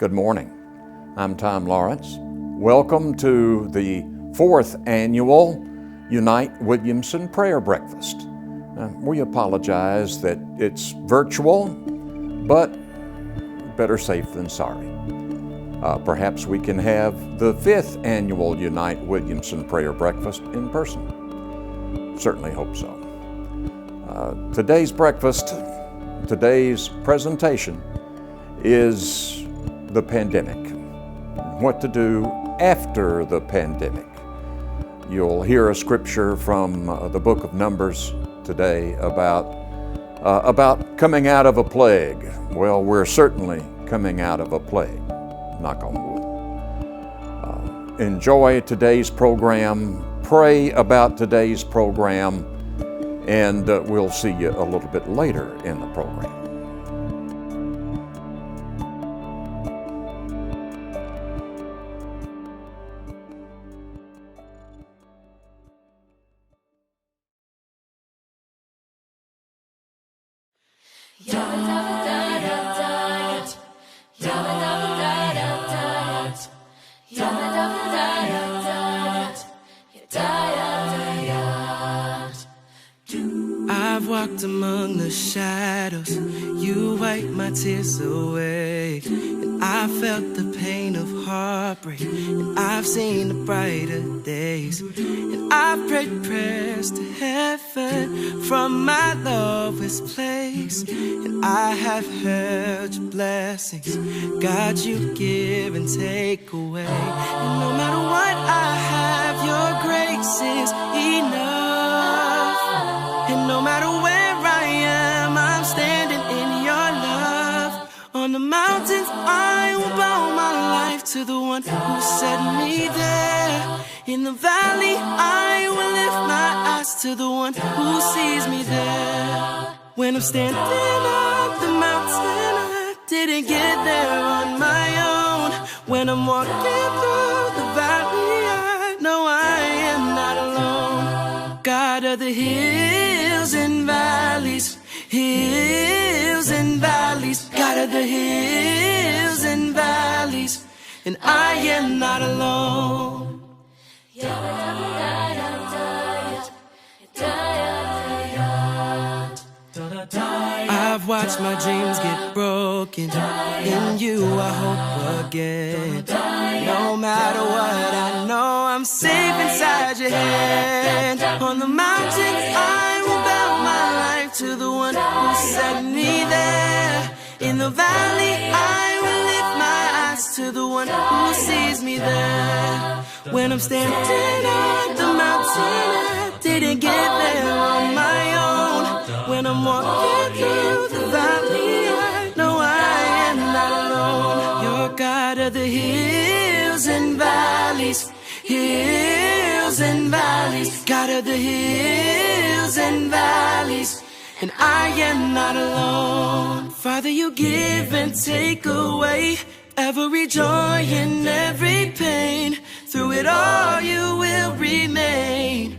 Good morning. I'm Tom Lawrence. Welcome to the fourth annual Unite Williamson Prayer Breakfast. We apologize that it's virtual, but better safe than sorry. Perhaps we can have the fifth annual Unite Williamson Prayer Breakfast in person. Certainly hope so. Today's presentation is the pandemic. What to do after the pandemic. You'll hear a scripture from the book of Numbers today about coming out of a plague. Well, we're certainly coming out of a plague, knock on wood. Enjoy today's program, pray about today's program, and we'll see you a little bit later in the program. I've walked among the shadows, you wiped my tears away, and I felt the pain of heartbreak, and I've seen the brighter days, and I've prayed prayers to heaven from my lowest place, and I have heard your blessings, God, you give and take away, and no matter what I have, your grace is enough. And no matter where I am, I'm standing in your love. On the mountains, I will bow my life to the one who set me there. In the valley, I will lift my eyes to the one who sees me there. When I'm standing on the mountain, I didn't get there on my own. When I'm walking through the valley, I know I am not alone. God of the hills and valleys, God of the hills and valleys, and I am not alone. I've watched my dreams get broken. In you I hope again. No matter what, I know I'm safe inside your hand. On the mountains I will bow my life to the one who set me there. In the valley I will lift my eyes to the one who sees me there. When I'm standing on the mountain, I didn't get there on my own. When I'm walking through the valley, I know I am not alone. You're God of the hills and valleys, God of the hills and valleys, and I am not alone. Father, you give and take away every joy and every pain. Through it all you will remain.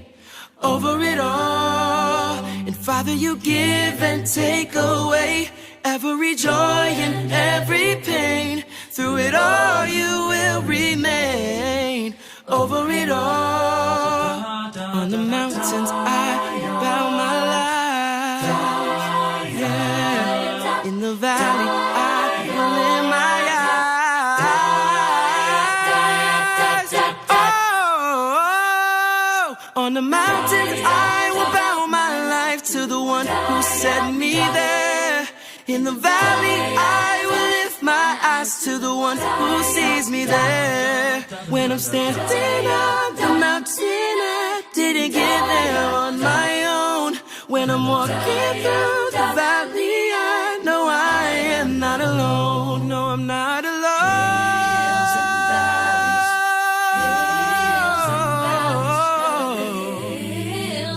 Over it all. And Father, you give and take away every joy and every pain. Through it all you will remain. Over it all. On the mountains I bow my life. Yeah. In the valley I will lift my eyes. Oh, on the mountains I will bow my life to the one who set me there. In the valley I will lift my eyes to the one who sees me there. When I'm standing on the mountain, I didn't get there on my own. When I'm walking through the valley, I know I am not alone. No, I'm not alone.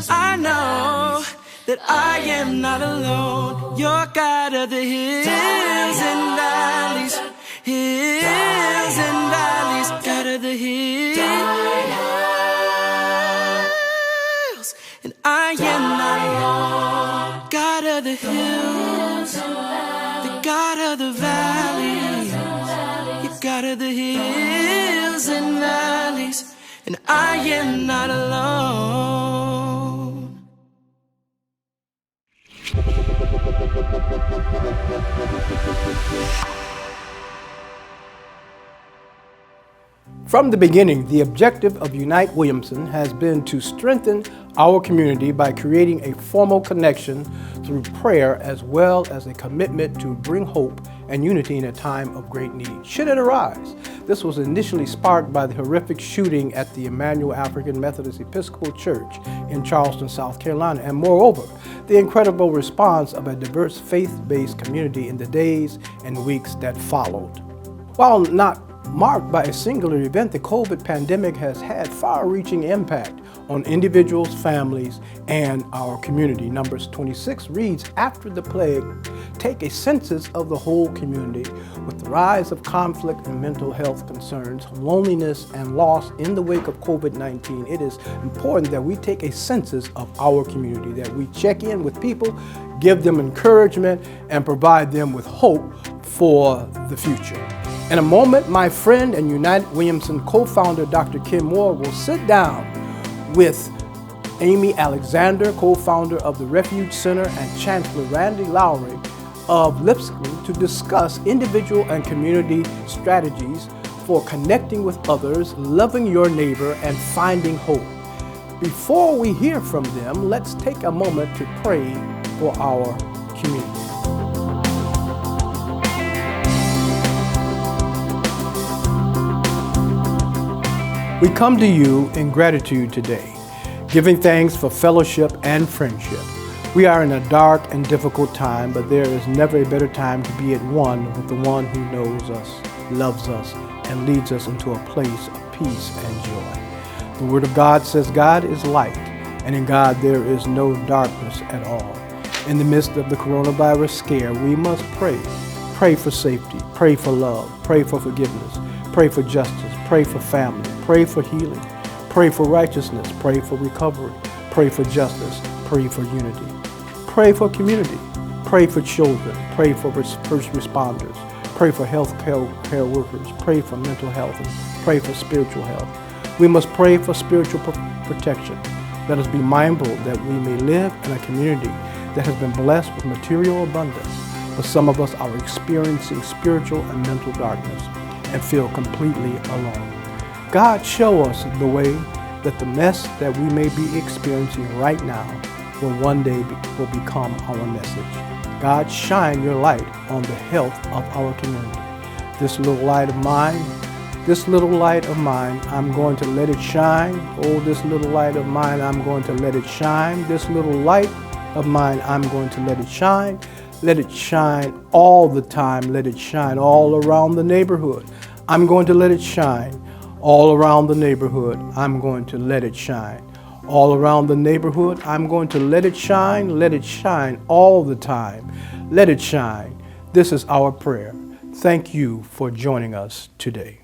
I know that I am not alone. You're God of the hills and valleys, God of the hills, and I am not alone. God of the hills, the God of the valley, and I am not alone. From the beginning, the objective of Unite Williamson has been to strengthen our community by creating a formal connection through prayer as well as a commitment to bring hope and unity in a time of great need, should it arise. This was initially sparked by the horrific shooting at the Emmanuel African Methodist Episcopal Church in Charleston, South Carolina, and moreover, the incredible response of a diverse faith-based community in the days and weeks that followed. While not marked by a singular event, the COVID pandemic has had far-reaching impact on individuals, families, and our community. Numbers 26 reads, "After the plague, take a census of the whole community. With the rise of conflict and mental health concerns, loneliness, and loss in the wake of COVID-19, it is important that we take a census of our community, that we check in with people, give them encouragement, and provide them with hope for the future." In a moment, my friend and Unite Williamson co-founder Dr. Kim Moore will sit down with Amy Alexander, co-founder of the Refuge Center, and Chancellor Randy Lowry of Lipscomb to discuss individual and community strategies for connecting with others, loving your neighbor, and finding hope. Before we hear from them, let's take a moment to pray for our community. We come to you in gratitude today, giving thanks for fellowship and friendship. We are in a dark and difficult time, but there is never a better time to be at one with the one who knows us, loves us, and leads us into a place of peace and joy. The Word of God says God is light, and in God there is no darkness at all. In the midst of the coronavirus scare, we must pray. Pray for safety, pray for love, pray for forgiveness, pray for justice, pray for family, pray for healing, pray for righteousness, pray for recovery, pray for justice, pray for unity. Pray for community, pray for children, pray for first responders, pray for health care workers, pray for mental health, and pray for spiritual health. We must pray for spiritual protection. Let us be mindful that we may live in a community that has been blessed with material abundance, but some of us are experiencing spiritual and mental darkness and feel completely alone. God, show us the way that the mess that we may be experiencing right now will one day will become our message. God, shine your light on the health of our community. This little light of mine, I'm going to let it shine. Oh, this little light of mine, I'm going to let it shine. This little light of mine, I'm going to let it shine. Let it shine all the time. Let it shine all around the neighborhood. I'm going to let it shine all around the neighborhood. I'm going to let it shine all around the neighborhood. I'm going to let it shine all the time. Let it shine. This is our prayer. Thank you for joining us today.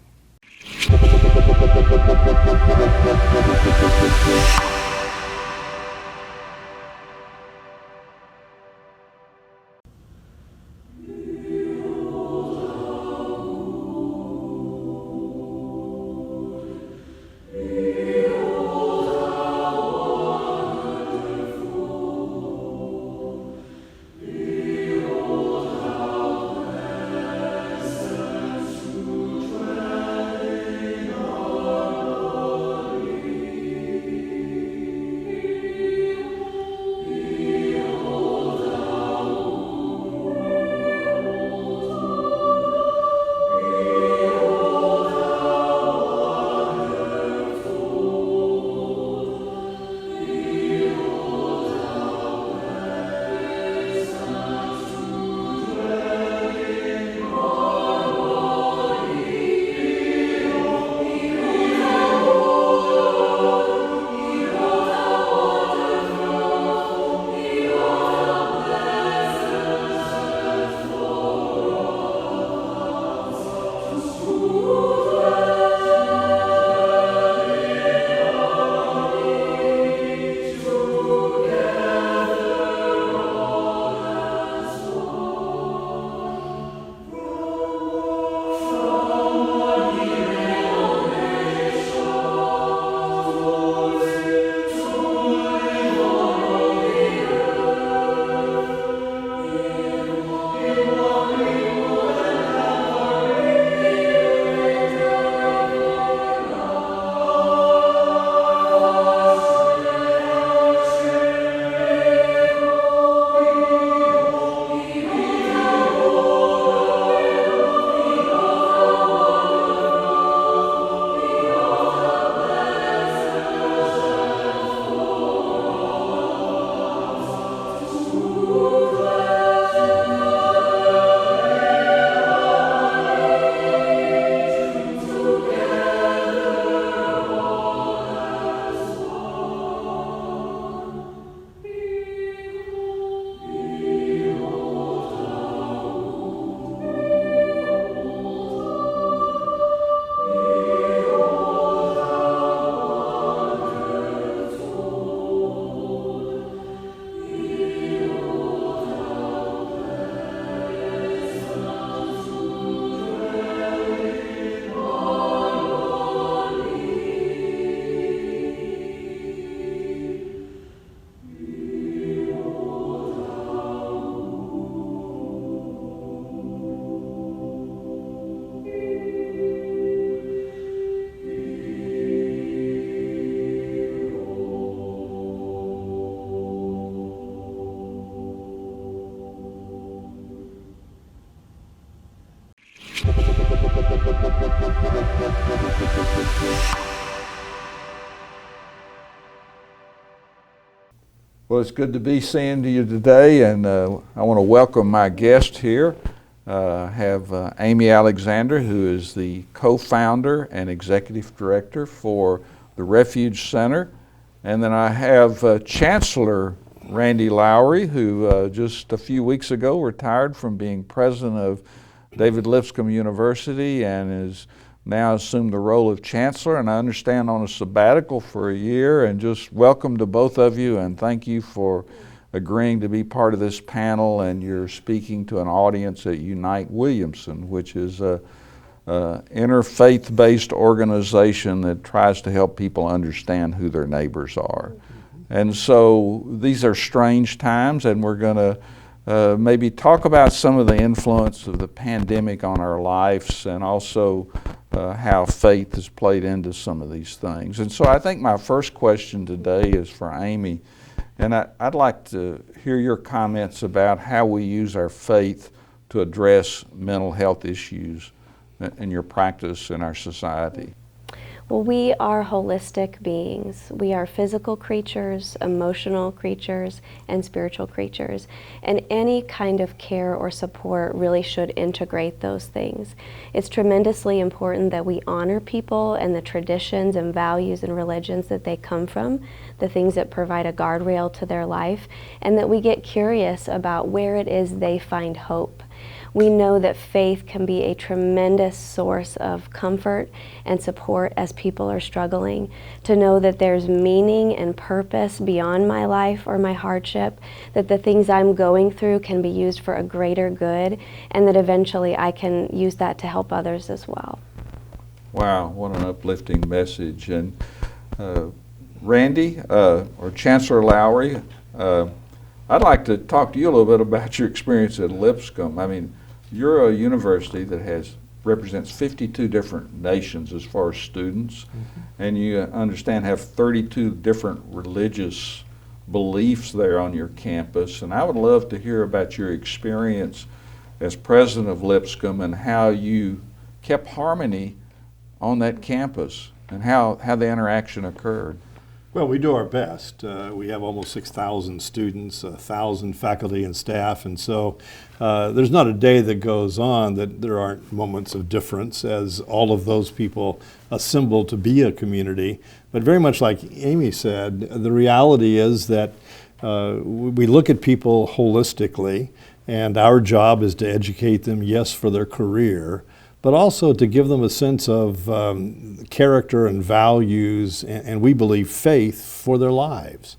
Well, it's good to be seeing you today, and I want to welcome my guest here. I have Amy Alexander, who is the co-founder and executive director for the Refuge Center. And then I have Chancellor Randy Lowry, who just a few weeks ago retired from being president of David Lipscomb University and is now assumed the role of chancellor, and I understand on a sabbatical for a year. And just welcome to both of you, and thank you for agreeing to be part of this panel. And you're speaking to an audience at Unite Williamson, which is a interfaith-based organization that tries to help people understand who their neighbors are. And so these are strange times, and we're going to maybe talk about some of the influence of the pandemic on our lives, and also how faith has played into some of these things. And so I think my first question today is for Amy, and I'd like to hear your comments about how we use our faith to address mental health issues in your practice in our society. Well, we are holistic beings. We are physical creatures, emotional creatures, and spiritual creatures. And any kind of care or support really should integrate those things. It's tremendously important that we honor people and the traditions and values and religions that they come from, the things that provide a guardrail to their life, and that we get curious about where it is they find hope. We know that faith can be a tremendous source of comfort and support as people are struggling. To know that there's meaning and purpose beyond my life or my hardship, that the things I'm going through can be used for a greater good, and that eventually I can use that to help others as well. Wow, what an uplifting message. And Randy, or Chancellor Lowry, I'd like to talk to you a little bit about your experience at Lipscomb. I mean, you're a university that represents 52 different nations as far as students, and you understand have 32 different religious beliefs there on your campus. And I would love to hear about your experience as president of Lipscomb and how you kept harmony on that campus and how the interaction occurred. Well, we do our best. We have almost 6,000 students, 1,000 faculty and staff, and so there's not a day that goes on that there aren't moments of difference as all of those people assemble to be a community. But very much like Amy said, the reality is that we look at people holistically, and our job is to educate them, yes, for their career, but also to give them a sense of character and values, and we believe faith for their lives.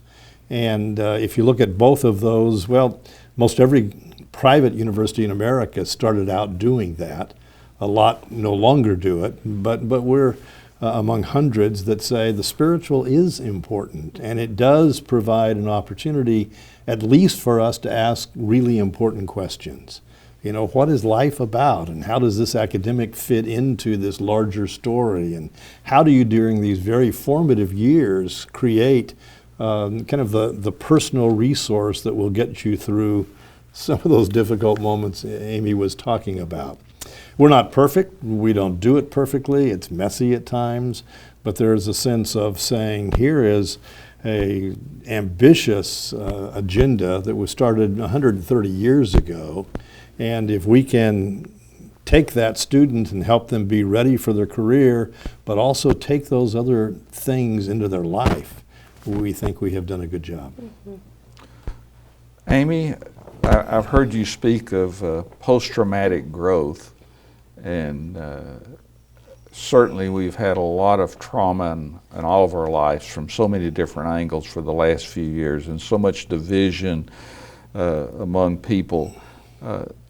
And if you look at both of those, well, most every private university in America started out doing that. A lot no longer do it, but we're among hundreds that say the spiritual is important, and it does provide an opportunity, at least for us, to ask really important questions. You know, what is life about, and how does this academic fit into this larger story, and how do you, during these very formative years, create kind of the personal resource that will get you through some of those difficult moments Amy was talking about. We're not perfect. We don't do it perfectly. It's messy at times, but there's a sense of saying, here is a ambitious agenda that was started 130 years ago. And if we can take that student and help them be ready for their career, but also take those other things into their life, we think we have done a good job. Mm-hmm. Amy, I've heard you speak of post-traumatic growth, and certainly we've had a lot of trauma in all of our lives from so many different angles for the last few years, and so much division among people.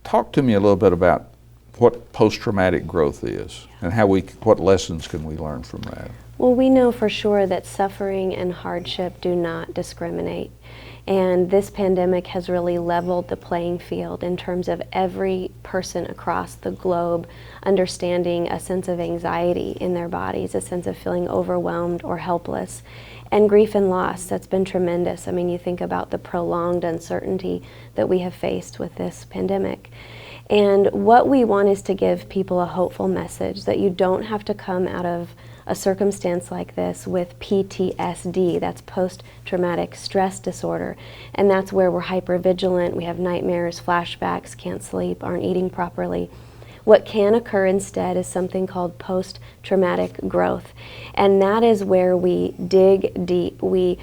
Talk to me a little bit about what post-traumatic growth is and what lessons can we learn from that? Well, we know for sure that suffering and hardship do not discriminate. And this pandemic has really leveled the playing field in terms of every person across the globe understanding a sense of anxiety in their bodies, a sense of feeling overwhelmed or helpless, and grief and loss. That's been tremendous. I mean, you think about the prolonged uncertainty that we have faced with this pandemic. And what we want is to give people a hopeful message that you don't have to come out of a circumstance like this with PTSD, that's post-traumatic stress disorder, and that's where we're hypervigilant, we have nightmares, flashbacks, can't sleep, aren't eating properly. What can occur instead is something called post-traumatic growth, and that is where we dig deep. We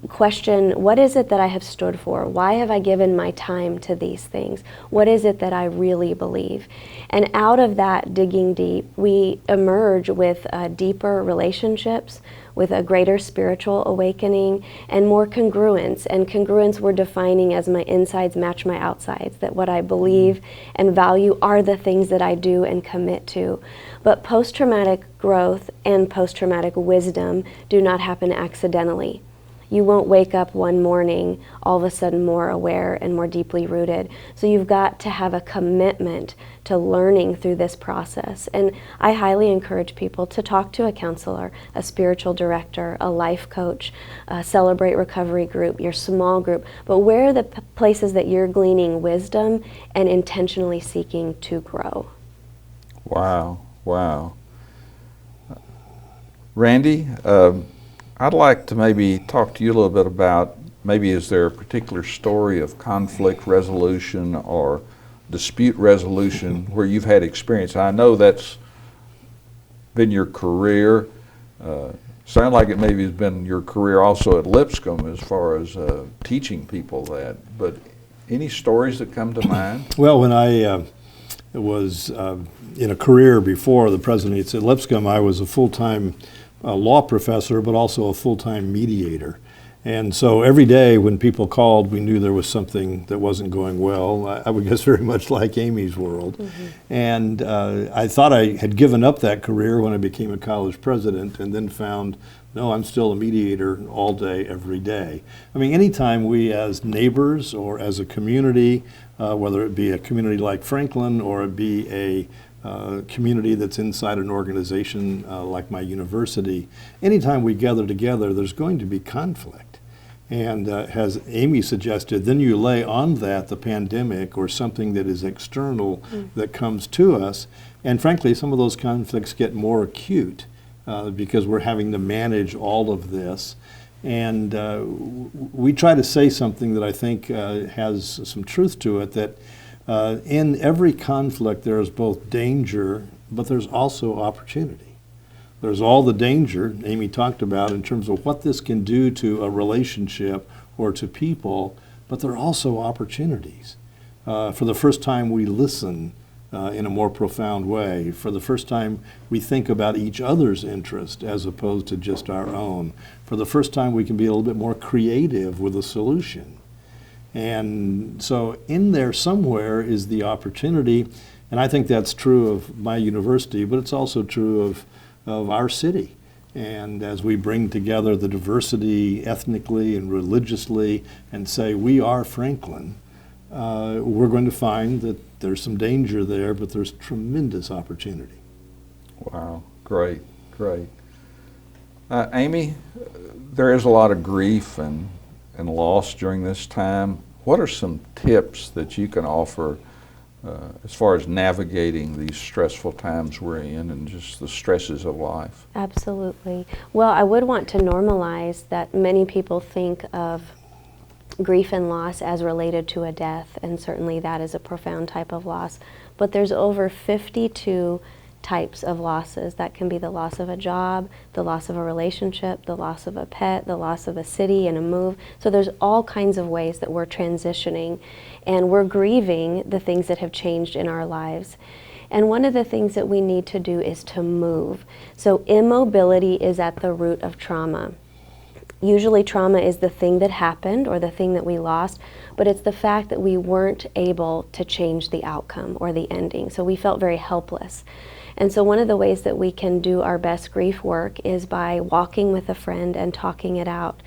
question, what is it that I have stood for? Why have I given my time to these things? What is it that I really believe? And out of that digging deep, we emerge with deeper relationships, with a greater spiritual awakening, and more congruence. And congruence we're defining as my insides match my outsides, that what I believe and value are the things that I do and commit to. But post-traumatic growth and post-traumatic wisdom do not happen accidentally. You won't wake up one morning all of a sudden more aware and more deeply rooted. So you've got to have a commitment to learning through this process. And I highly encourage people to talk to a counselor, a spiritual director, a life coach, a Celebrate Recovery group, your small group. But where are the places that you're gleaning wisdom and intentionally seeking to grow? Wow, wow. Randy, I'd like to maybe talk to you a little bit about, maybe is there a particular story of conflict resolution or dispute resolution where you've had experience? I know that's been your career. Sound like it maybe has been your career also at Lipscomb as far as teaching people that. But any stories that come to mind? Well, when I was in a career before the presidency at Lipscomb, I was a full-time law professor, but also a full-time mediator. And so every day when people called, we knew there was something that wasn't going well. I would guess very much like Amy's world. Mm-hmm. And I thought I had given up that career when I became a college president, and then found, no, I'm still a mediator all day, every day. I mean, anytime we as neighbors or as a community, whether it be a community like Franklin or it be a community that's inside an organization like my university, anytime we gather together, there's going to be conflict. And as Amy suggested, then you lay on that the pandemic or something that is external that comes to us. And frankly, some of those conflicts get more acute because we're having to manage all of this. And we try to say something that I think has some truth to it, that in every conflict there is both danger, but there's also opportunity. There's all the danger Amy talked about in terms of what this can do to a relationship or to people, but there are also opportunities. For the first time we listen in a more profound way. For the first time we think about each other's interest as opposed to just our own. For the first time we can be a little bit more creative with a solution. And so in there somewhere is the opportunity, and I think that's true of my university, but it's also true of our city. And as we bring together the diversity ethnically and religiously and say we are Franklin, we're going to find that there's some danger there, but there's tremendous opportunity. Wow, great, great. Amy, there is a lot of grief and loss during this time. What are some tips that you can offer as far as navigating these stressful times we're in and just the stresses of life? Absolutely. Well, I would want to normalize that many people think of grief and loss as related to a death, and certainly that is a profound type of loss. But there's over 52 types of losses. That can be the loss of a job, the loss of a relationship, the loss of a pet, the loss of a city and a move. So there's all kinds of ways that we're transitioning and we're grieving the things that have changed in our lives. And one of the things that we need to do is to move. So immobility is at the root of trauma. Usually trauma is the thing that happened or the thing that we lost, but it's the fact that we weren't able to change the outcome or the ending. So we felt very helpless. And so one of the ways that we can do our best grief work is by walking with a friend and talking it out.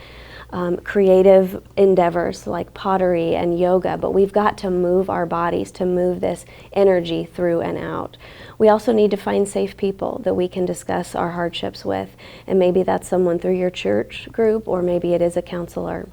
Creative endeavors like pottery and yoga, but we've got to move our bodies to move this energy through and out. We also need to find safe people that we can discuss our hardships with, and maybe that's someone through your church group, or maybe it is a counselor.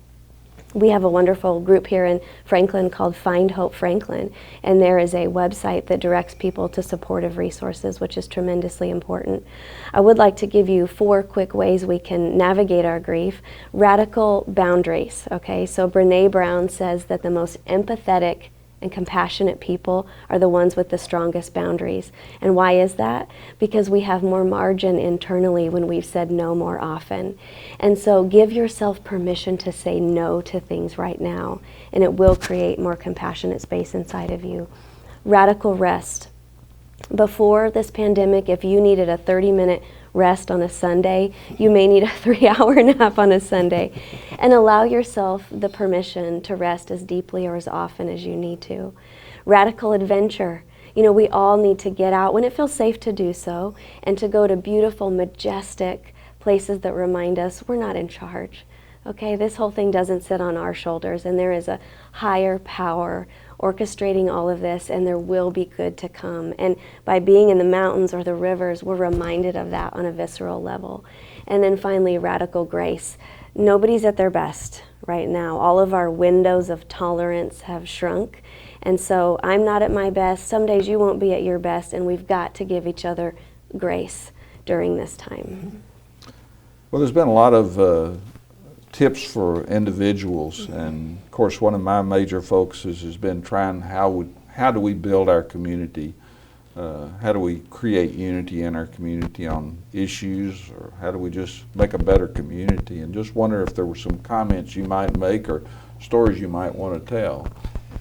We have a wonderful group here in Franklin called Find Hope Franklin, and there is a website that directs people to supportive resources, which is tremendously important. I would like to give you 4 quick ways we can navigate our grief. Radical boundaries, okay? So Brené Brown says that the most empathetic and compassionate people are the ones with the strongest boundaries. And why is that? Because we have more margin internally when we've said no more often. And so give yourself permission to say no to things right now, and it will create more compassionate space inside of you. Radical rest. Before this pandemic, if you needed a 30-minute rest on a Sunday, you may need a 3-hour nap on a Sunday. And allow yourself the permission to rest as deeply or as often as you need to. Radical adventure. You know, we all need to get out when it feels safe to do so, and to go to beautiful, majestic places that remind us we're not in charge. Okay, this whole thing doesn't sit on our shoulders, and there is a higher power orchestrating all of this, and there will be good to come. And by being in the mountains or the rivers, we're reminded of that on a visceral level. And then finally, radical grace. Nobody's at their best right now. All of our windows of tolerance have shrunk. And so I'm not at my best. Some days you won't be at your best, and we've got to give each other grace during this time. Well, there's been a lot of tips for individuals, and of course one of my major focuses has been trying how do we build our community, how do we create unity in our community on issues, or how do we just make a better community, and just wonder if there were some comments you might make or stories you might want to tell.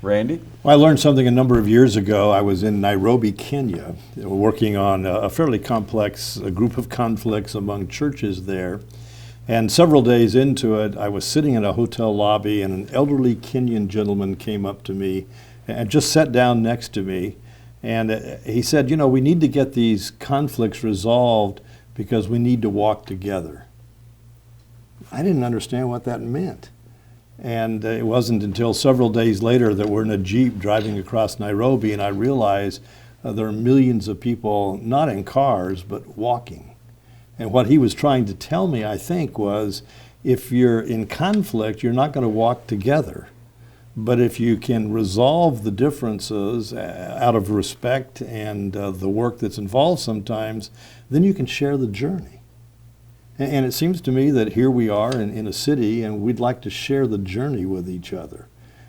Randy? Well, I learned something a number of years ago. I was in Nairobi, Kenya, working on a fairly complex group of conflicts among churches there. And several days into it, I was sitting in a hotel lobby, and an elderly Kenyan gentleman came up to me and just sat down next to me. And he said, you know, we need to get these conflicts resolved because we need to walk together. I didn't understand what that meant. And it wasn't until several days later that we're in a Jeep driving across Nairobi, and I realized there are millions of people not in cars, but walking. And what he was trying to tell me, I think, was if you're in conflict, you're not going to walk together. But if you can resolve the differences out of respect and the work that's involved sometimes, then you can share the journey. And it seems to me that here we are in a city, and we'd like to share the journey with each other.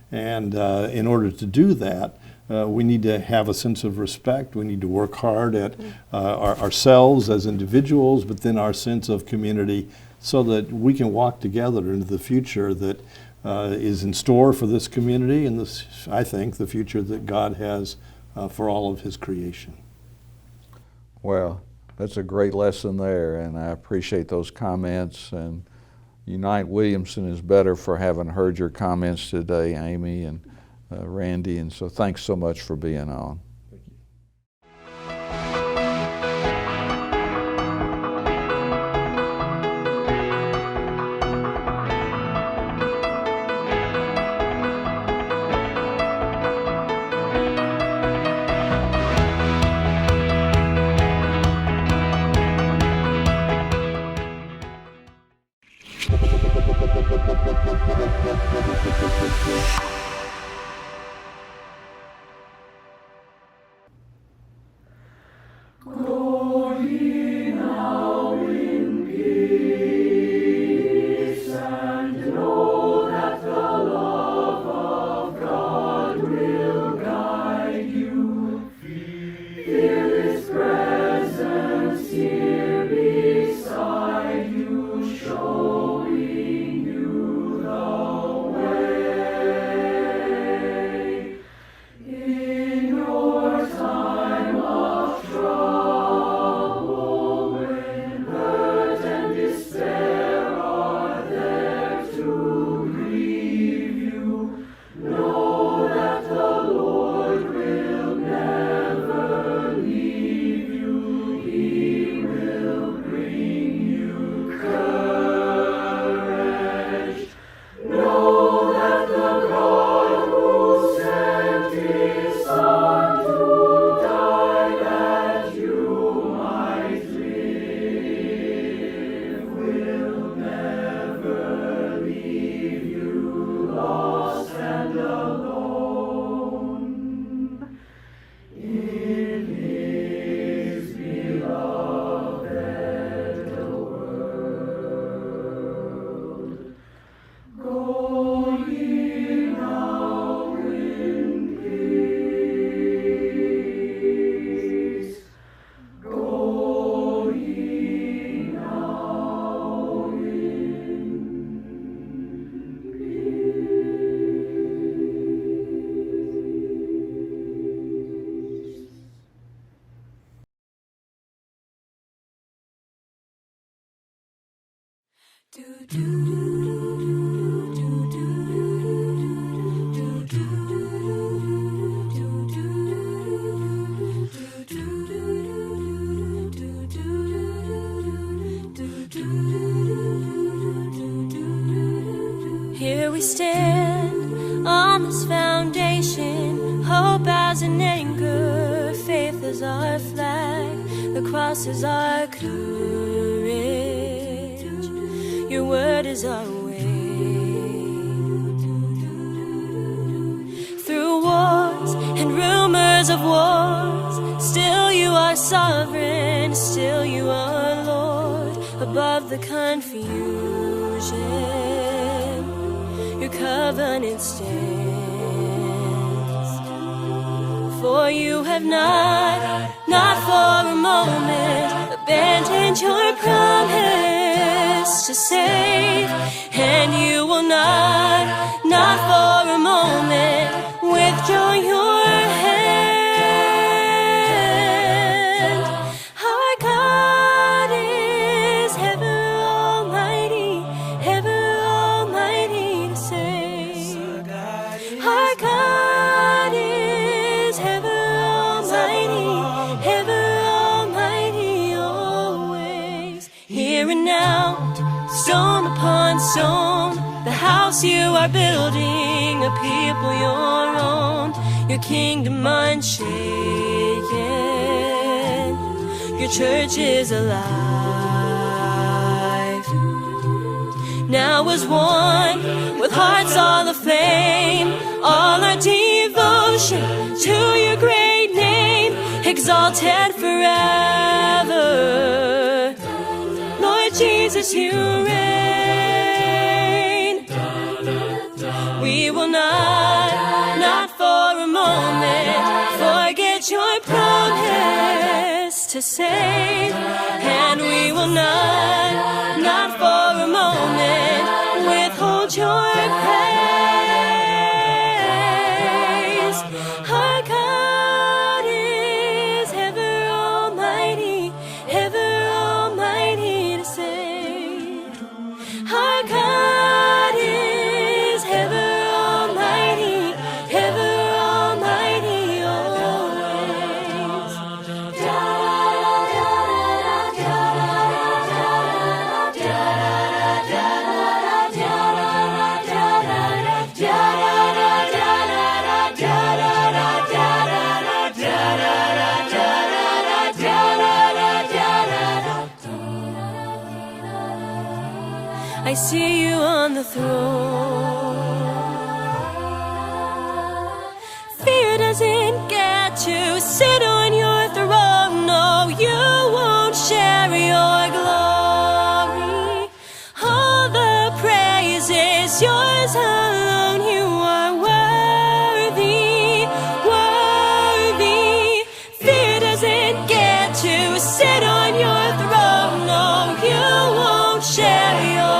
And in order to do that, we need to have a sense of respect. We need to work hard at ourselves as individuals, but then our sense of community, so that we can walk together into the future that is in store for this community, and this, I think, the future that God has for all of His creation. Well, that's a great lesson there, and I appreciate those comments. And Unite Williamson is better for having heard your comments today, Amy and Randy, and so thanks so much for being on. Here we stand on this foundation, hope as an anchor, faith is our flag, the cross is our courage, your word is our way. Through wars and rumors of wars, still you are sovereign, still you are Lord, above the confusion. Your covenant stands. For you have not for a moment abandoned your promise to save, and you will not for a moment withdraw your hand. Our God is ever almighty, ever almighty to save. Our God is ever almighty always. Here and now, stone upon stone, the house you are building, a people your own, your kingdom unshaken, your church is alive. Now as one, with hearts all aflame, all our devotion to your great name, exalted forever. Lord Jesus, you reign. We will not for a moment forget your promise to save, and we will not for a moment withhold your praise. Our God is ever almighty to save. Our God is ever almighty always. I see you on the throne. Fear doesn't get to sit on your throne. No, you won't share your glory. All the praise is yours alone. You are worthy, worthy. Fear doesn't get to sit on your throne. No, you won't share your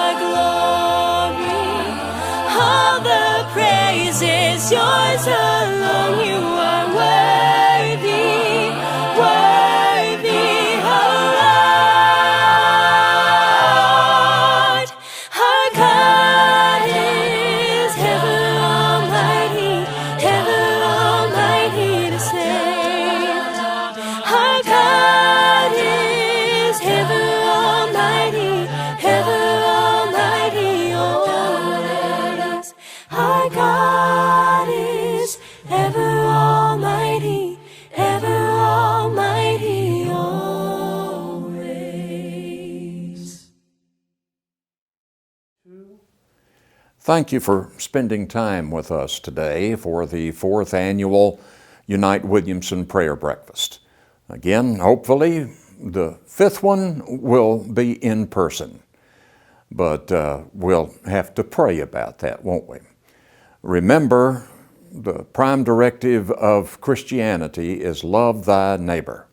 is yours alone. You are worthy, worthy, oh Lord. Our God is ever almighty to save. Our God is ever almighty always. Our God is ever almighty always. Thank you for spending time with us today for the 4th annual Unite Williamson Prayer Breakfast. Again, hopefully the 5th one will be in person, but we'll have to pray about that, won't we? Remember, the prime directive of Christianity is love thy neighbor.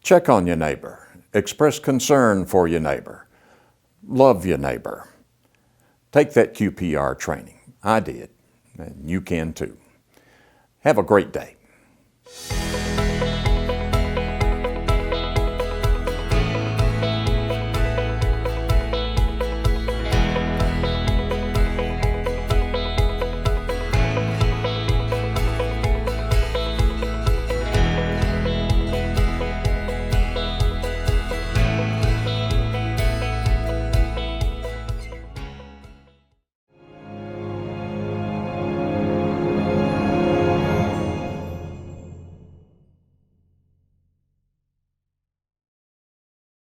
Check on your neighbor. Express concern for your neighbor. Love your neighbor. Take that QPR training. I did, and you can too. Have a great day.